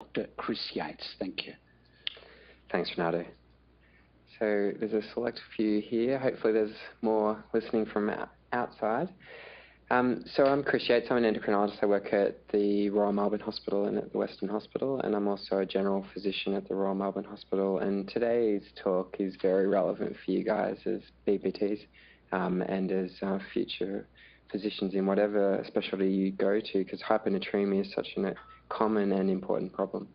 Dr. Chris Yates. Thank you. Thanks, Renato. So there's a select few here. Hopefully there's more listening from outside. So I'm Chris Yates. I'm an endocrinologist. I work at the Royal Melbourne Hospital and at the Western Hospital, and I'm also a general physician at the Royal Melbourne Hospital. And today's talk is very relevant for you guys as BPTs and as future physicians in whatever specialty you go to, because hyponatremia is such a common and important problem.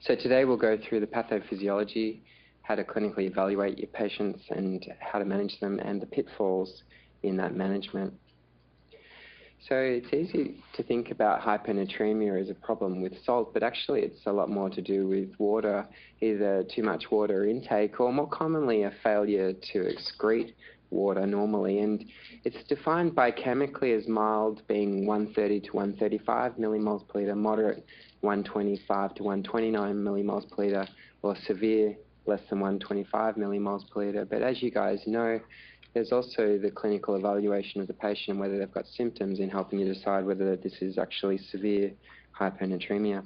So today we'll go through the pathophysiology, how to clinically evaluate your patients and how to manage them, and the pitfalls in that management. So it's easy to think about hyponatremia as a problem with salt, but actually it's a lot more to do with water, either too much water intake or more commonly a failure to excrete water normally. And it's defined biochemically as mild being 130 to 135 millimoles per litre, moderate 125 to 129 millimoles per litre, or severe less than 125 millimoles per litre. But as you guys know, there's also the clinical evaluation of the patient and whether they've got symptoms in helping you decide whether this is actually severe hyponatremia.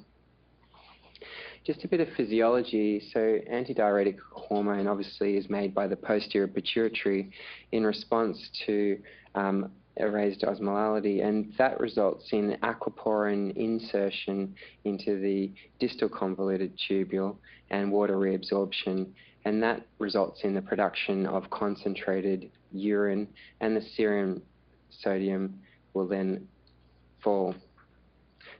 Just a bit of physiology. So antidiuretic hormone obviously is made by the posterior pituitary in response to a raised osmolality, and that results in aquaporin insertion into the distal convoluted tubule and water reabsorption, and that results in the production of concentrated urine, and the serum sodium will then fall.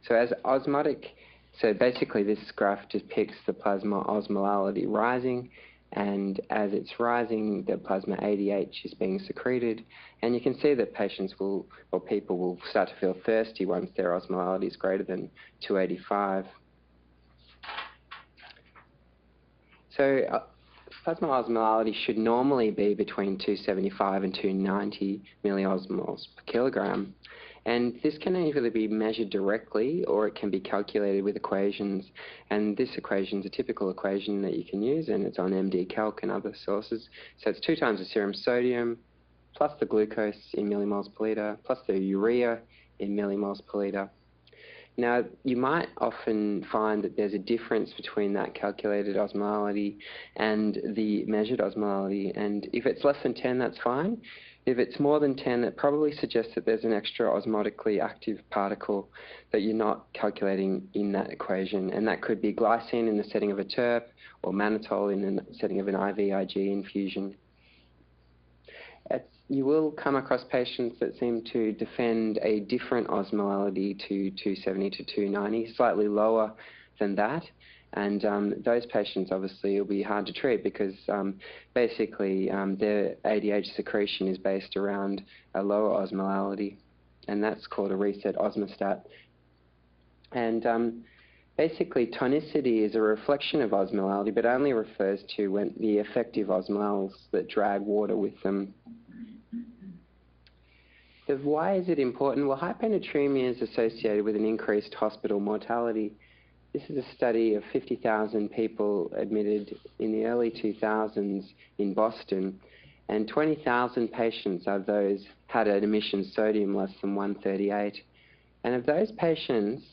So as osmotic, so basically this graph depicts the plasma osmolality rising, and as it's rising, the plasma ADH is being secreted, and you can see that patients will, or people will start to feel thirsty once their osmolality is greater than 285. So plasma osmolality should normally be between 275 and 290 milliosmoles per kilogram. And this can either be measured directly or it can be calculated with equations. And this equation is a typical equation that you can use, and it's on MD Calc and other sources. So it's 2 times the serum sodium plus the glucose in millimoles per litre plus the urea in millimoles per litre. Now, you might often find that there's a difference between that calculated osmolality and the measured osmolality, and if it's less than 10, that's fine. If it's more than 10, that probably suggests that there's an extra osmotically active particle that you're not calculating in that equation, and that could be glycine in the setting of a TERP or mannitol in the setting of an IVIG infusion. You will come across patients that seem to defend a different osmolality to 270 to 290, slightly lower than that. And those patients obviously will be hard to treat because basically their ADH secretion is based around a lower osmolality, and that's called a reset osmostat. And basically tonicity is a reflection of osmolality, but only refers to when the effective osmoles that drag water with them. So why is it important? Well, hyponatremia is associated with an increased hospital mortality. This is a study of 50,000 people admitted in the early 2000s in Boston, and 20,000 patients of those had an emission sodium less than 138. And of those patients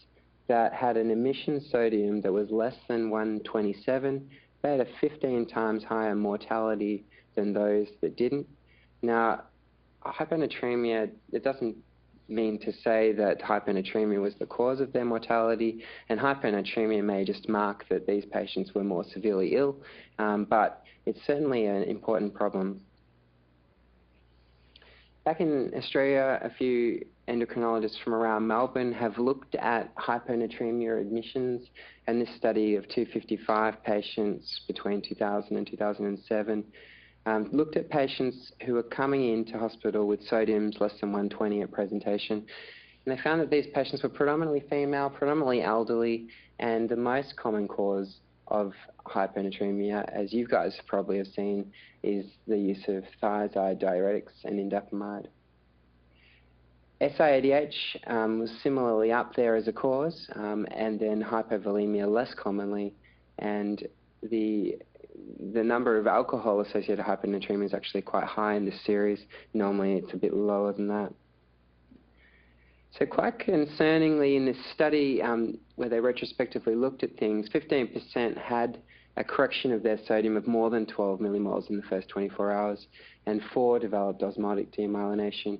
that had an emission sodium that was less than 127, they had a 15 times higher mortality than those that didn't. Now, hyponatremia, it doesn't mean to say that hyponatremia was the cause of their mortality, and hyponatremia may just mark that these patients were more severely ill, but it's certainly an important problem. Back in Australia, a few endocrinologists from around Melbourne have looked at hyponatremia admissions, and this study of 255 patients between 2000 and 2007 looked at patients who were coming into hospital with sodiums less than 120 at presentation, and they found that these patients were predominantly female, predominantly elderly, and the most common cause of hyponatremia, as you guys probably have seen, is the use of thiazide diuretics and indapamide. SIADH was similarly up there as a cause, and then hypovolemia less commonly, and the number of alcohol-associated hyponatremia is actually quite high in this series. Normally it's a bit lower than that. So quite concerningly in this study where they retrospectively looked at things, 15% had a correction of their sodium of more than 12 millimoles in the first 24 hours, and 4 developed osmotic demyelination.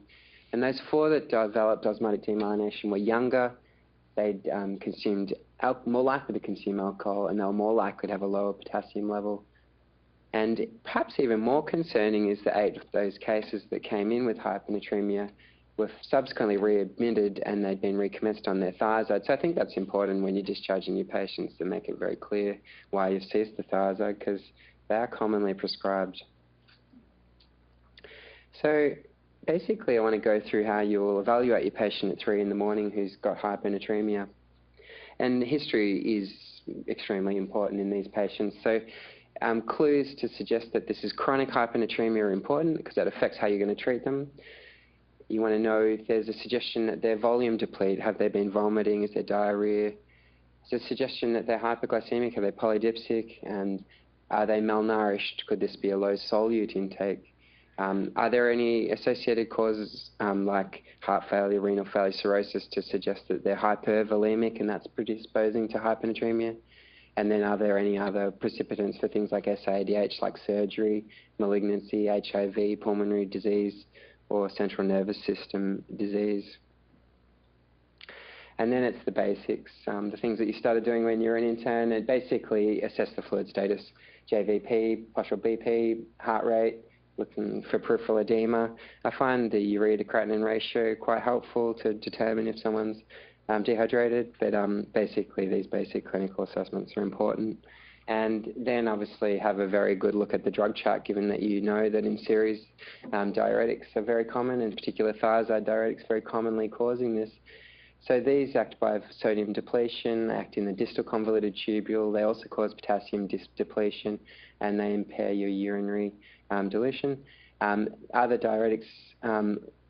And those 4 that developed osmotic demyelination were younger, they'd more likely to consume alcohol, and they were more likely to have a lower potassium level. And perhaps even more concerning is the 8 of those cases that came in with hypernatremia were subsequently readmitted and they'd been recommenced on their thiazide. So I think that's important when you're discharging your patients to make it very clear why you've ceased the thiazide, because they are commonly prescribed. So basically I want to go through how you'll evaluate your patient at 3 in the morning who's got hypernatremia. And history is extremely important in these patients. So clues to suggest that this is chronic hypernatremia are important because that affects how you're going to treat them. You want to know if there's a suggestion that they're volume deplete. Have they been vomiting? Is there diarrhea? Is there a suggestion that they're hypoglycemic? Are they polydipsic? And are they malnourished? Could this be a low solute intake? Are there any associated causes like heart failure, renal failure, cirrhosis to suggest that they're hypervolemic and that's predisposing to hypernatremia? And then are there any other precipitants for things like SADH, like surgery, malignancy, HIV, pulmonary disease, or central nervous system disease? And then it's the basics, the things that you started doing when you were an intern, and basically assess the fluid status, JVP, postural BP, heart rate, looking for peripheral edema. I find the urea to creatinine ratio quite helpful to determine if someone's dehydrated, but basically these basic clinical assessments are important. And then obviously have a very good look at the drug chart, given that you know that in series diuretics are very common, in particular thiazide diuretics very commonly causing this. So these act by sodium depletion, act in the distal convoluted tubule. They also cause potassium depletion, and they impair your urinary dilution. Other diuretics,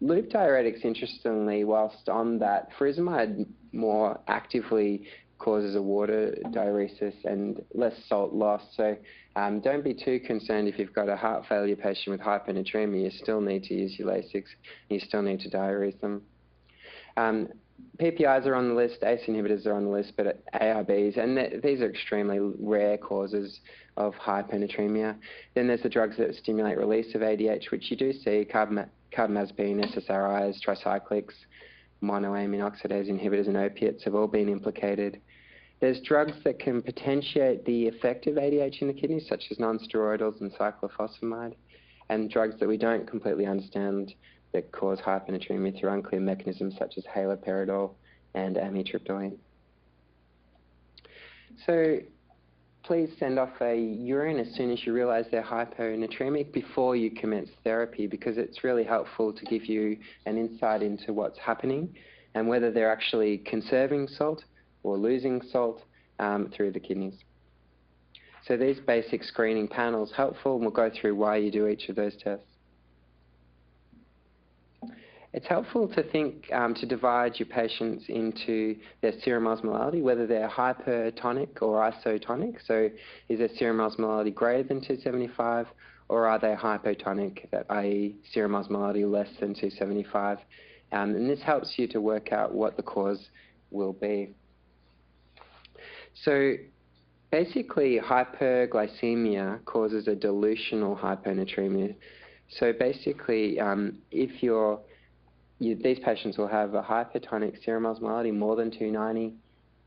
loop diuretics, interestingly, whilst on that, furosemide more actively causes a water diuresis and less salt loss. So don't be too concerned if you've got a heart failure patient with hypernatremia. You still need to use your Lasix. You still need to diurese them. PPIs are on the list, ACE inhibitors are on the list, but ARBs, and these are extremely rare causes of hypernatremia. Then there's the drugs that stimulate release of ADH, which you do see, carbamazepine, SSRIs, tricyclics, monoamine oxidase inhibitors, and opiates have all been implicated. There's drugs that can potentiate the effect of ADH in the kidneys, such as nonsteroidals and cyclophosphamide, and drugs that we don't completely understand that cause hypernatremia through unclear mechanisms, such as haloperidol and amitriptyline. So please send off a urine as soon as you realize they're hyponatremic before you commence therapy, because it's really helpful to give you an insight into what's happening and whether they're actually conserving salt or losing salt through the kidneys. So these basic screening panels are helpful, and we'll go through why you do each of those tests. It's helpful to think to divide your patients into their serum osmolality, whether they're hypertonic or isotonic. So is their serum osmolality greater than 275, or are they hypotonic, i.e. serum osmolality less than 275? And this helps you to work out what the cause will be. So basically, hyperglycemia causes a dilutional hyponatremia. So basically, these patients will have a hypertonic serum osmolality more than 290,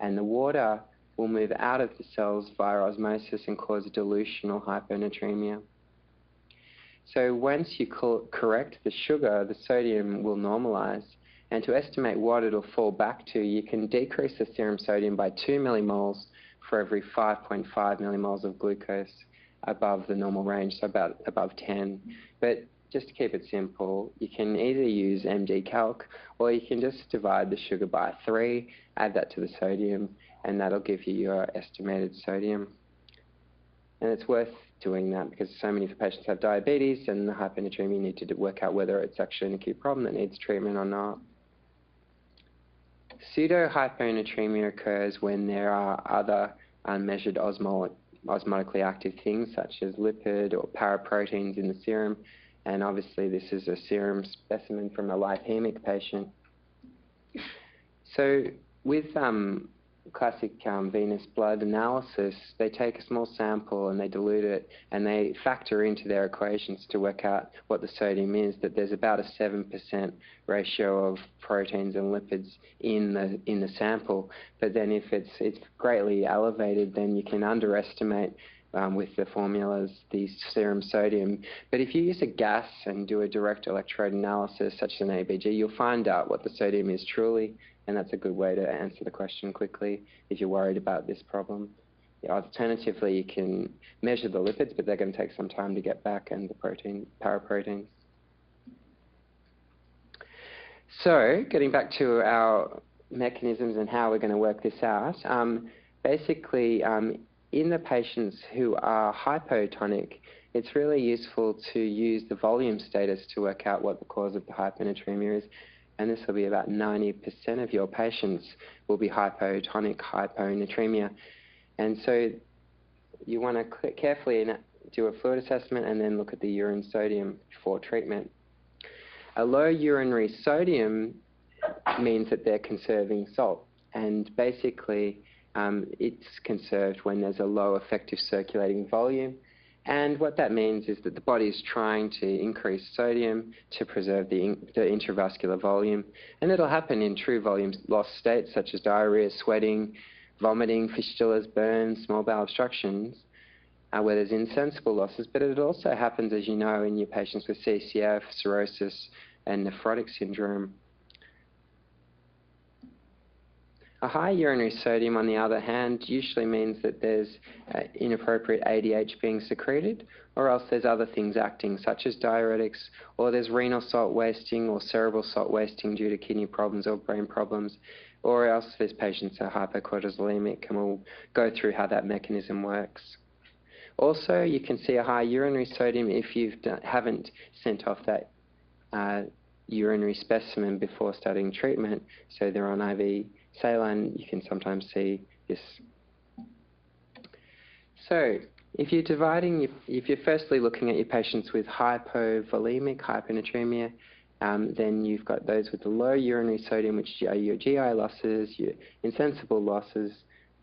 and the water will move out of the cells via osmosis and cause dilutional hyponatremia. So once you correct the sugar, the sodium will normalize, and to estimate what it'll fall back to, you can decrease the serum sodium by 2 millimoles for every 5.5 millimoles of glucose above the normal range, so about above 10. But just to keep it simple, you can either use MD Calc, or you can just divide the sugar by 3, add that to the sodium, and that'll give you your estimated sodium. And it's worth doing that because so many patients have diabetes, and the hypernatremia, you need to work out whether it's actually an acute problem that needs treatment or not. Pseudo-hyponatremia occurs when there are other unmeasured osmotically active things, such as lipid or paraproteins in the serum. And obviously this is a serum specimen from a lipemic patient. So with classic venous blood analysis, they take a small sample and they dilute it and they factor into their equations to work out what the sodium is, that there's about a 7% ratio of proteins and lipids in the sample. But then if it's greatly elevated, then you can underestimate with the formulas, the serum sodium. But if you use a gas and do a direct electrode analysis, such as an ABG, you'll find out what the sodium is truly, and that's a good way to answer the question quickly if you're worried about this problem. Alternatively, you can measure the lipids, but they're going to take some time to get back, and the paraproteins. So, getting back to our mechanisms and how we're going to work this out, basically, in the patients who are hypotonic, it's really useful to use the volume status to work out what the cause of the hyponatremia is. And this will be about 90% of your patients will be hypotonic hyponatremia. And so you want to carefully do a fluid assessment and then look at the urine sodium before treatment. A low urinary sodium means that they're conserving salt. And basically, it's conserved when there's a low effective circulating volume. And what that means is that the body is trying to increase sodium to preserve the intravascular volume. And it'll happen in true volume loss states such as diarrhea, sweating, vomiting, fistulas, burns, small bowel obstructions, where there's insensible losses. But it also happens, as you know, in your patients with CCF, cirrhosis, and nephrotic syndrome. A high urinary sodium, on the other hand, usually means that there's inappropriate ADH being secreted, or else there's other things acting, such as diuretics, or there's renal salt wasting or cerebral salt wasting due to kidney problems or brain problems, or else these patients are hypercortisolemic, and we'll go through how that mechanism works. Also, you can see a high urinary sodium if you haven't sent off that urinary specimen before starting treatment, so they're on IV saline. You can sometimes see this. So if you're firstly looking at your patients with hypovolemic hyponatremia, then you've got those with the low urinary sodium, which are your GI losses, your insensible losses,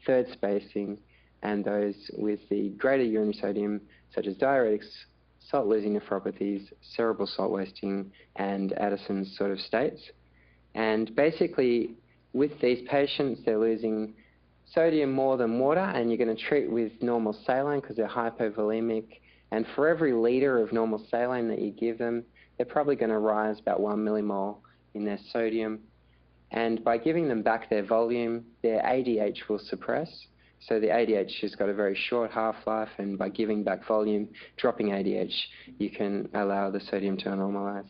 third spacing, and those with the greater urinary sodium, such as diuretics, salt-losing nephropathies, cerebral salt wasting, and Addison's sort of states. And basically, with these patients, they're losing sodium more than water, and you're going to treat with normal saline because they're hypovolemic. And for every litre of normal saline that you give them, they're probably going to rise about 1 millimole in their sodium. And by giving them back their volume, their ADH will suppress. So the ADH has got a very short half-life, and by giving back volume, dropping ADH, you can allow the sodium to normalize.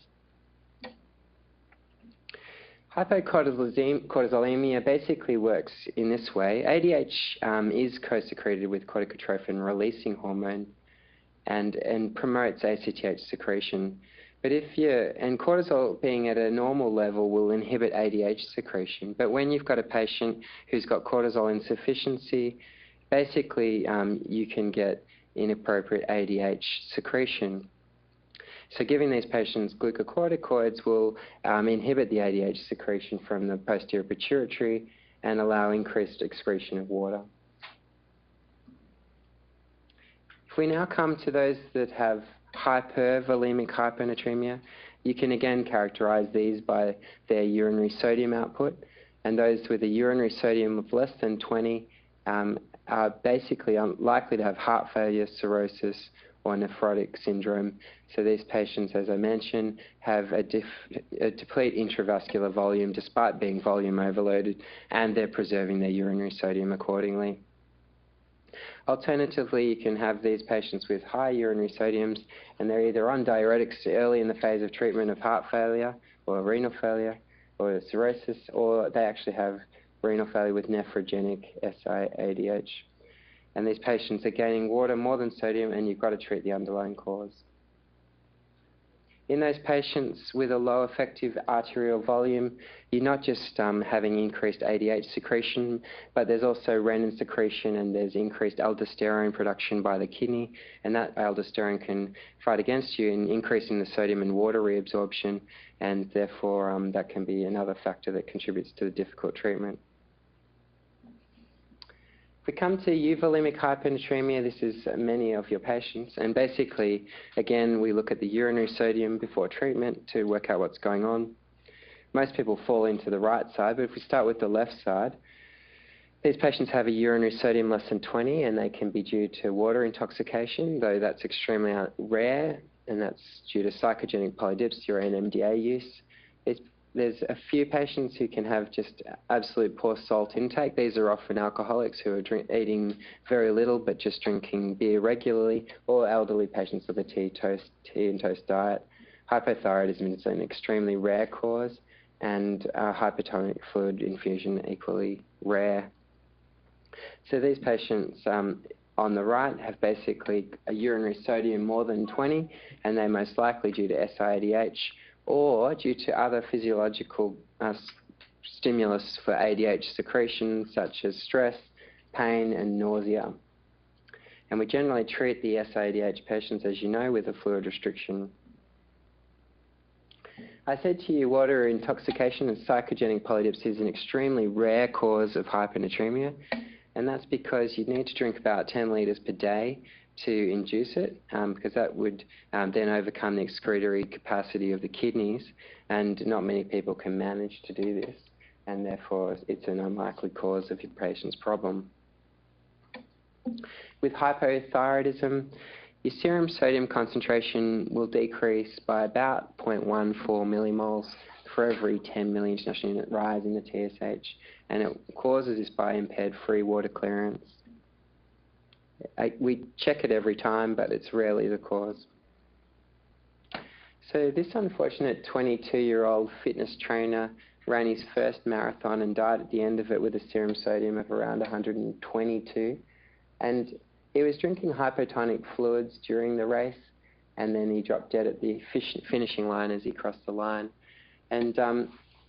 Hypocortisolemia basically works in this way. ADH is co-secreted with corticotrophin-releasing hormone and promotes ACTH secretion. But and cortisol being at a normal level will inhibit ADH secretion. But when you've got a patient who's got cortisol insufficiency, basically you can get inappropriate ADH secretion. So giving these patients glucocorticoids will inhibit the ADH secretion from the posterior pituitary and allow increased excretion of water. If we now come to those that have hypervolemic hyponatremia, you can again characterize these by their urinary sodium output, and those with a urinary sodium of less than 20 are basically unlikely to have heart failure, cirrhosis, or nephrotic syndrome. So these patients, as I mentioned, have a deplete intravascular volume despite being volume overloaded, and they're preserving their urinary sodium accordingly. Alternatively, you can have these patients with high urinary sodiums, and they're either on diuretics early in the phase of treatment of heart failure or renal failure or cirrhosis, or they actually have renal failure with nephrogenic SIADH. And these patients are gaining water more than sodium, and you've got to treat the underlying cause. In those patients with a low effective arterial volume, you're not just having increased ADH secretion, but there's also renin secretion and there's increased aldosterone production by the kidney, and that aldosterone can fight against you in increasing the sodium and water reabsorption, and therefore that can be another factor that contributes to the difficult treatment. If we come to euvolemic hyponatremia, this is many of your patients, and basically, again, we look at the urinary sodium before treatment to work out what's going on. Most people fall into the right side, but if we start with the left side, these patients have a urinary sodium less than 20, and they can be due to water intoxication, though that's extremely rare, and that's due to psychogenic polydipsia or NMDA use. There's a few patients who can have just absolute poor salt intake. These are often alcoholics who are eating very little but just drinking beer regularly, or elderly patients with a tea and toast diet. Hypothyroidism is an extremely rare cause, and hypertonic fluid infusion equally rare. So these patients on the right have basically a urinary sodium more than 20, and they're most likely due to SIADH, or due to other physiological stimulus for ADH secretion, such as stress, pain, and nausea. And we generally treat the SIADH patients, as you know, with a fluid restriction. I said to you, water intoxication and psychogenic polydipsia is an extremely rare cause of hyponatremia, and that's because you need to drink about 10 litres per day to induce it, because that would then overcome the excretory capacity of the kidneys, and not many people can manage to do this, and therefore it's an unlikely cause of your patient's problem. With hypothyroidism, your serum sodium concentration will decrease by about 0.14 millimoles for every 10 million international unit rise in the TSH, and it causes this by impaired free water clearance. We check it every time, but it's rarely the cause. So this unfortunate 22-year-old fitness trainer ran his first marathon and died at the end of it with a serum sodium of around 122. And he was drinking hypotonic fluids during the race, and then he dropped dead at the finishing line as he crossed the line. And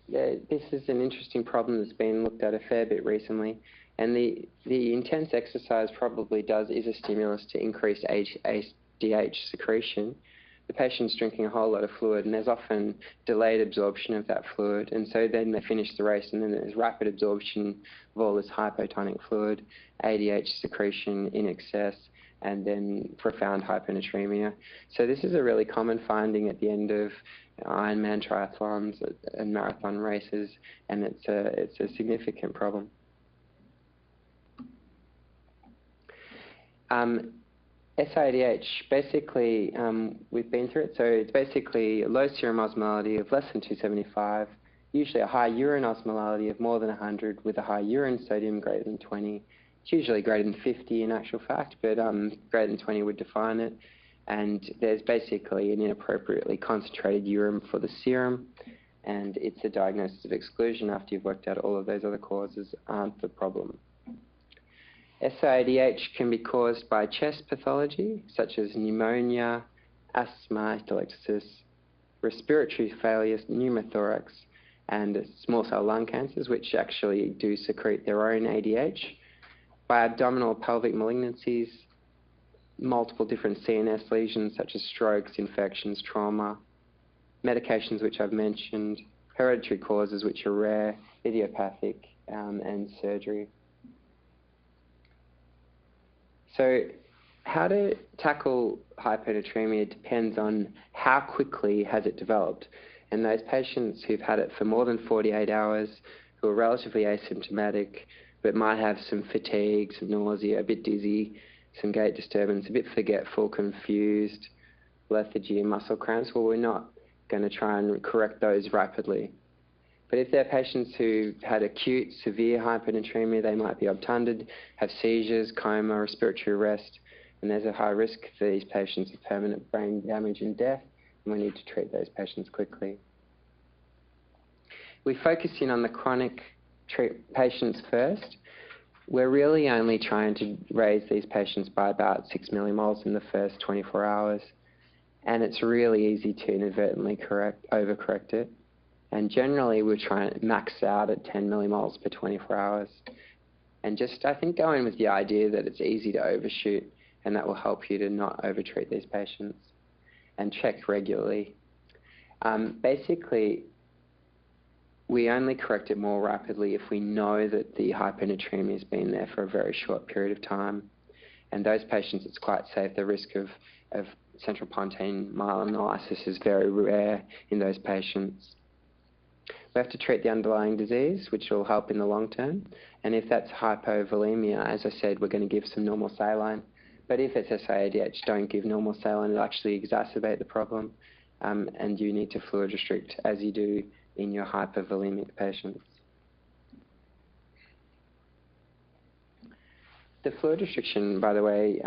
this is an interesting problem that's been looked at a fair bit recently. And the intense exercise probably is a stimulus to increase ADH secretion. The patient's drinking a whole lot of fluid, and there's often delayed absorption of that fluid. And so then they finish the race, and then there's rapid absorption of all this hypotonic fluid, ADH secretion in excess, and then profound hyponatremia. So this is a really common finding at the end of Ironman triathlons and marathon races, and it's a significant problem. SIADH, basically, we've been through it. So it's basically a low serum osmolality of less than 275, usually a high urine osmolality of more than 100 with a high urine sodium greater than 20. It's usually greater than 50 in actual fact, but greater than 20 would define it. And there's basically an inappropriately concentrated urine for the serum, and it's a diagnosis of exclusion after you've worked out all of those other causes aren't the problem. SIADH can be caused by chest pathology, such as pneumonia, asthma, atelectasis, respiratory failure, pneumothorax, and small cell lung cancers, which actually do secrete their own ADH, by abdominal pelvic malignancies, multiple different CNS lesions, such as strokes, infections, trauma, medications which I've mentioned, hereditary causes which are rare, idiopathic, and surgery. So how to tackle hyponatremia depends on how quickly has it developed. And those patients who've had it for more than 48 hours, who are relatively asymptomatic, but might have some fatigue, some nausea, a bit dizzy, some gait disturbance, a bit forgetful, confused, lethargy, and muscle cramps, well, we're not going to try and correct those rapidly. But if they're patients who had acute, severe hyponatremia, they might be obtunded, have seizures, coma, respiratory arrest, and there's a high risk for these patients of permanent brain damage and death, and we need to treat those patients quickly. We focus in on the chronic patients first. We're really only trying to raise these patients by about 6 millimoles in the first 24 hours. and it's really easy to inadvertently overcorrect it. And generally, we're trying to max out at 10 millimoles per 24 hours. And just, I think, go in with the idea that it's easy to overshoot, and that will help you to not overtreat these patients. And check regularly. Basically, we only correct it more rapidly if we know that the hyponatremia has been there for a very short period of time. And those patients, it's quite safe. The risk of central pontine myelinolysis is very rare in those patients. We have to treat the underlying disease, which will help in the long term. And if that's hypovolemia, as I said, we're going to give some normal saline. But if it's SIADH, don't give normal saline. It'll actually exacerbate the problem. And you need to fluid restrict as you do in your hypovolemic patients. The fluid restriction, by the way,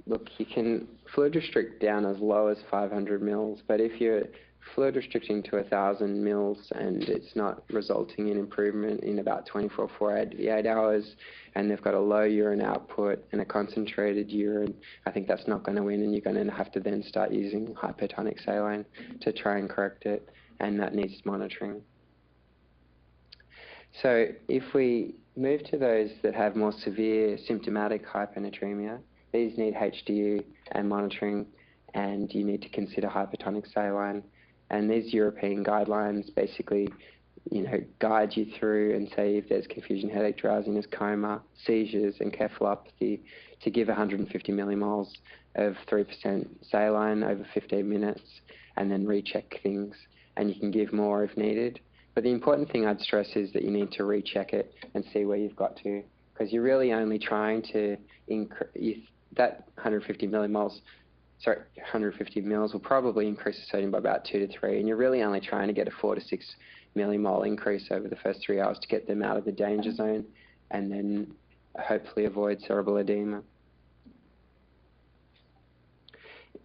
look, you can fluid restrict down as low as 500 mils, but if you're fluid restricting to 1,000 mils and it's not resulting in improvement in about 24, 48 hours, and they've got a low urine output and a concentrated urine, I think that's not going to win, and you're going to have to then start using hypertonic saline to try and correct it, and that needs monitoring. So if we move to those that have more severe symptomatic hyponatremia, these need HDU and monitoring, and you need to consider hypertonic saline. And these European guidelines basically, guide you through and say if there's confusion, headache, drowsiness, coma, seizures, and encephalopathy, to give 150 millimoles of 3% saline over 15 minutes, and then recheck things. And you can give more if needed. But the important thing I'd stress is that you need to recheck it and see where you've got to, because you're really only trying to increase that 150 mils will probably increase the sodium by about 2 to 3, and you're really only trying to get a 4 to 6 millimole increase over the first 3 hours to get them out of the danger zone, and then hopefully avoid cerebral edema.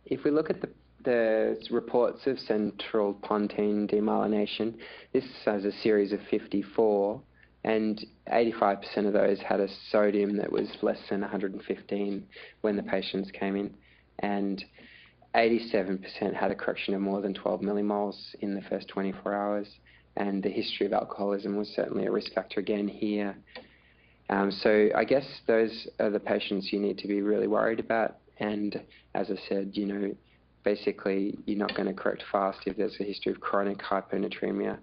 If we look at the reports of central pontine demyelination, this has a series of 54, and 85% of those had a sodium that was less than 115 when the patients came in, and 87% had a correction of more than 12 millimoles in the first 24 hours, and the history of alcoholism was certainly a risk factor again here. So I guess those are the patients you need to be really worried about, and as I said, basically you're not going to correct fast if there's a history of chronic hyponatremia.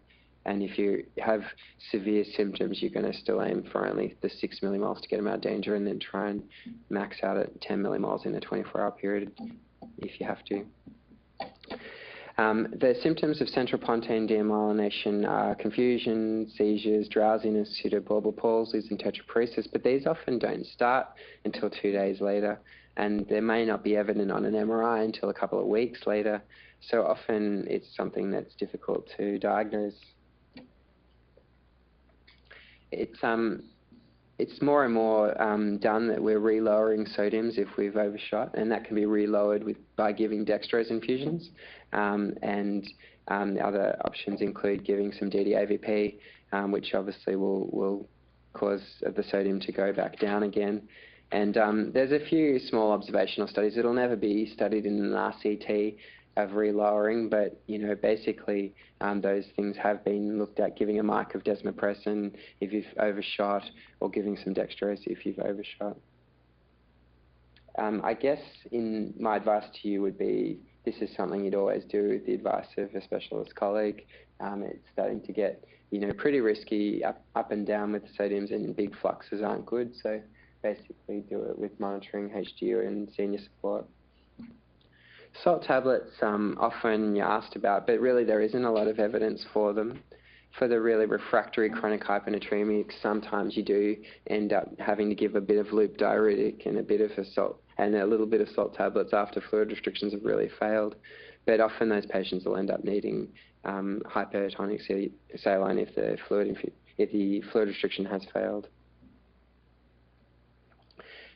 And if you have severe symptoms, you're going to still aim for only the 6 millimoles to get them out of danger, and then try and max out at 10 millimoles in a 24-hour period if you have to. The symptoms of central pontine demyelination are confusion, seizures, drowsiness, pseudobalbal palsies, and tetraparesis, but these often don't start until 2 days later, and they may not be evident on an MRI until a couple of weeks later, so often it's something that's difficult to diagnose. It's more and more done that we're re-lowering sodiums if we've overshot, and that can be re-lowered by giving dextrose infusions. The other options include giving some DDAVP, which obviously will cause the sodium to go back down again. And there's a few small observational studies. It'll never be studied in an RCT of re-lowering, but basically those things have been looked at, giving a mic of desmopressin if you've overshot, or giving some dextrose if you've overshot. I guess my advice to you would be, this is something you'd always do with the advice of a specialist colleague. It's starting to get pretty risky up and down with the sodiums, and big fluxes aren't good, so basically do it with monitoring, HDU, and senior support. Salt tablets, often you're asked about, but really there isn't a lot of evidence for them. For the really refractory chronic hyponatremic, sometimes you do end up having to give a bit of loop diuretic and a little bit of salt tablets after fluid restrictions have really failed. But often those patients will end up needing hypertonic saline if the fluid restriction has failed.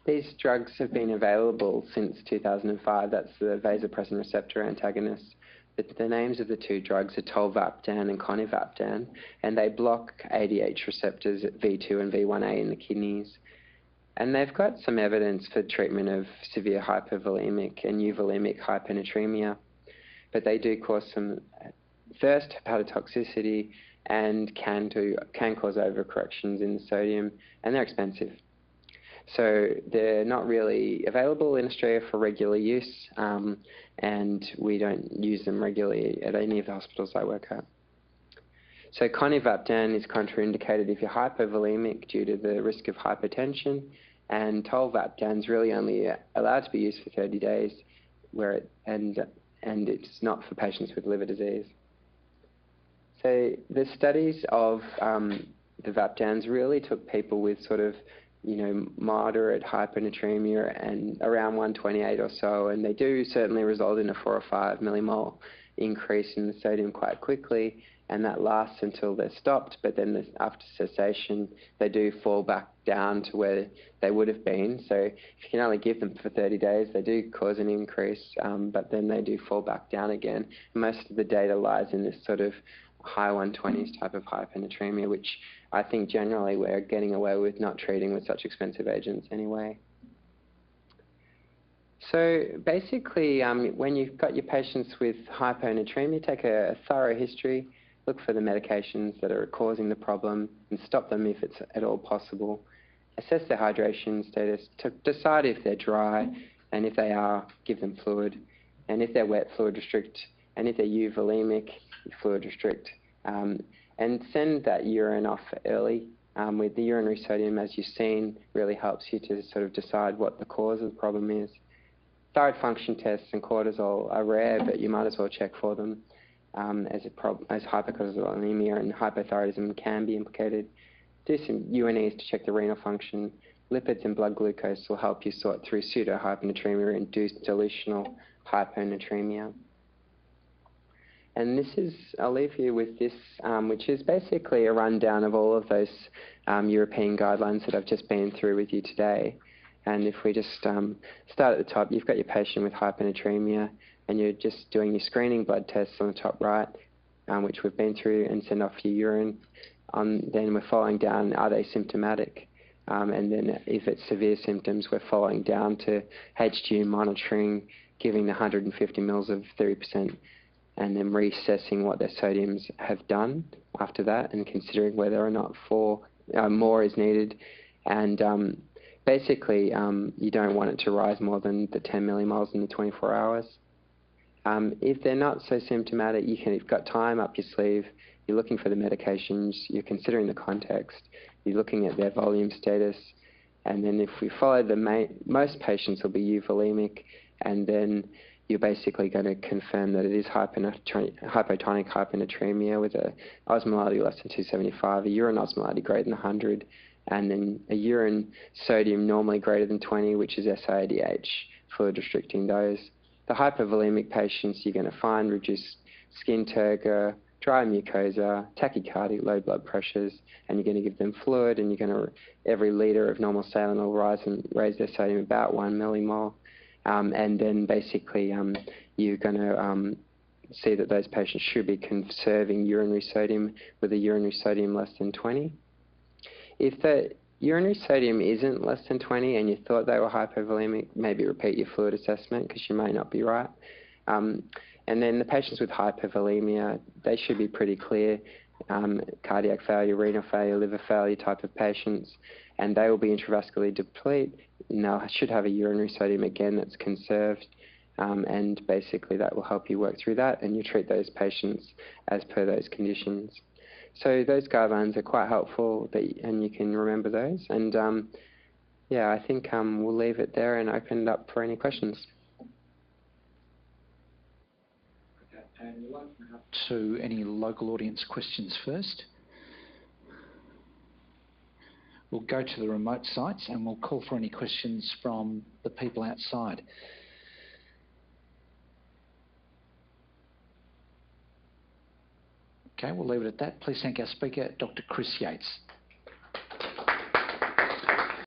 These drugs have been available since 2005. That's the vasopressin receptor antagonists. The names of the two drugs are tolvaptan and conivaptan, and they block ADH receptors at V2 and V1A in the kidneys. And they've got some evidence for treatment of severe hypovolemic and euvolemic hyponatremia. but they do cause some thirst, hepatotoxicity, and can cause overcorrections in the sodium, and they're expensive. So they're not really available in Australia for regular use, and we don't use them regularly at any of the hospitals I work at. So Conivaptan is contraindicated if you're hypovolemic due to the risk of hypertension, and Tolvaptan is really only allowed to be used for 30 days, and it's not for patients with liver disease. So the studies of the Vaptans really took people with sort of, moderate hyponatremia and around 128 or so, and they do certainly result in a 4 or 5 millimole increase in the sodium quite quickly, and that lasts until they're stopped, but then after cessation, they do fall back down to where they would have been. So if you can only give them for 30 days, they do cause an increase, but then they do fall back down again. Most of the data lies in this sort of high 120s type of hyponatremia, which I think generally we're getting away with not treating with such expensive agents anyway. So basically, when you've got your patients with hyponatremia, take a thorough history, look for the medications that are causing the problem and stop them if it's at all possible. Assess their hydration status to decide if they're dry, and if they are, give them fluid. And if they're wet, fluid restrict. And if they're euvolemic, fluid restrict. And send that urine off early. With the urinary sodium, as you've seen, really helps you to sort of decide what the cause of the problem is. Thyroid function tests and cortisol are rare, but you might as well check for them, as hypercortisolemia and hypothyroidism can be implicated. Do some UNEs to check the renal function. Lipids and blood glucose will help you sort through pseudo-hyponatremia and induced dilutional hyponatremia. And this is, I'll leave you with this, which is basically a rundown of all of those European guidelines that I've just been through with you today. And if we just start at the top, you've got your patient with hyponatremia, and you're just doing your screening blood tests on the top right, which we've been through, and send off your urine. Then we're following down, are they symptomatic? And then if it's severe symptoms, we're following down to HGU monitoring, giving the 150 mils of 30%, and then reassessing what their sodiums have done after that, and considering whether or not more is needed. And basically, you don't want it to rise more than the 10 millimoles in the 24 hours. If they're not so symptomatic, you've got time up your sleeve, you're looking for the medications, you're considering the context, you're looking at their volume status, and then if we follow most patients will be euvolemic, and then you're basically going to confirm that it is hypotonic hyponatremia with a osmolality less than 275, a urine osmolality greater than 100, and then a urine sodium normally greater than 20, which is SIADH, fluid restricting those. The hypovolemic patients, you're going to find reduced skin turgor, dry mucosa, tachycardia, low blood pressures, and you're going to give them fluid, and you're going to, every litre of normal saline will raise their sodium about 1 millimole. And then basically you're going to see that those patients should be conserving urinary sodium with a urinary sodium less than 20. If the urinary sodium isn't less than 20 and you thought they were hypovolemic, maybe repeat your fluid assessment because you may not be right. And then the patients with hypovolemia, they should be pretty clear, cardiac failure, renal failure, liver failure type of patients, and they will be intravascularly deplete. Now, should have a urinary sodium again that's conserved, and basically that will help you work through that, and you treat those patients as per those conditions. So those guidelines are quite helpful, and you can remember those. And yeah, I think we'll leave it there and open it up for any questions. Okay, and we'll open up to any local audience questions first. We'll go to the remote sites and we'll call for any questions from the people outside. Okay, we'll leave it at that. Please thank our speaker, Dr. Chris Yates.